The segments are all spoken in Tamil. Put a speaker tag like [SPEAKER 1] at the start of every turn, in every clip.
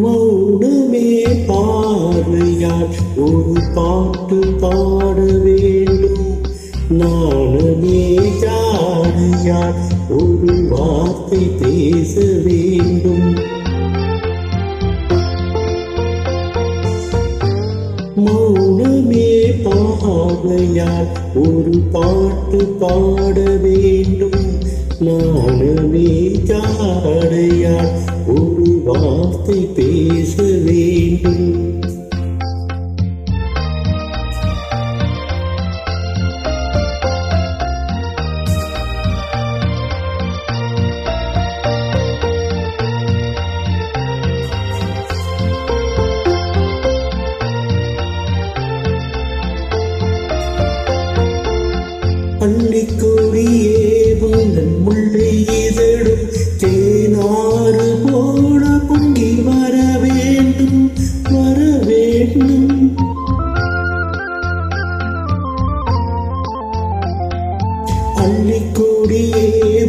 [SPEAKER 1] மௌனமே பார்வையால் ஒரு பாட்டு பாட வேண்டும். நாணமே ஜாடையால் ஒரு வார்த்தை பேச வேண்டும். மௌனமே பார்வையால் ஒரு பாட்டு பாட வேண்டும். நாணமே ஜாடையால் ஒரு வார்த்தை பேச வேண்டும். பள்ளிக்கொடியே உந்தன் முல்லை இதழும் தேனாறு போல பொங்கி வர வேண்டும், வர வேண்டும். பள்ளிக்கொடியே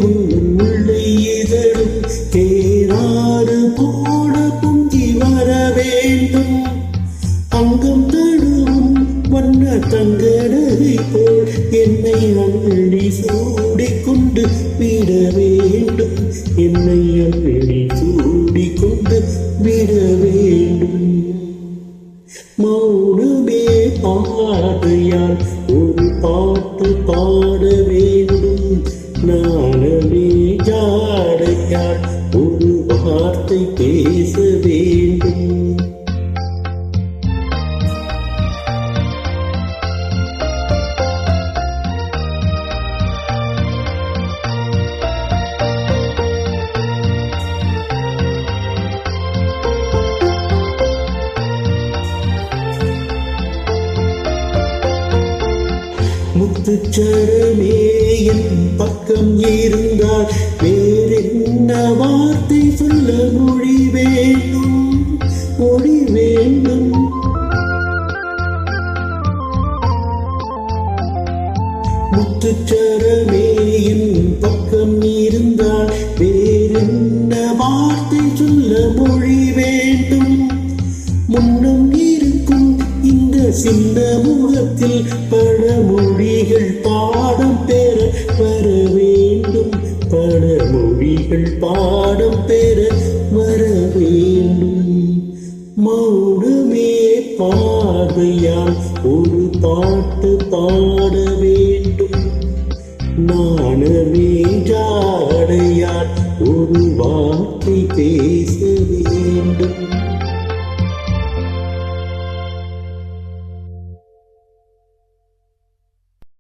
[SPEAKER 1] உந்தன் முல்லை இதழும் தேனாறு போல பொங்கி வர வேண்டும். அங்கம் தழுவும் வண்ண தங்கடகை போல் என்னை அள்ளி சூடிக்கொண்டு விட வேண்டும். என்னை அள்ளி சூடிக்கொண்டு விட வேண்டும். மௌனமே பாடையால் ஒரு பாட்டு பாட வேண்டும். நாணமே ஜாடையால் ஒரு வார்த்தை பேச வேண்டும். முத்துச்சரமே என் பக்கம் இருந்தால் வேறென்ன வார்த்தை சொல்ல மொழி வேண்டும், மொழி வேண்டும். முத்துச்சரமே என் பக்கம் இருந்தால் வேறென்ன வார்த்தை சொல்ல மொழி வேண்டும். முன்னம் இருக்கும் இந்த சின்ன முகத்தில் பழமொழிகள் பாடம் பெற வர வேண்டும். பழமொழிகள் பாடம் பெற வர வேண்டும். மௌனமே பார்வையால் ஒரு பாட்டு பாட வேண்டும். நாணமே ஜாடையால் ஒரு வார்த்தை பேச வேண்டும்.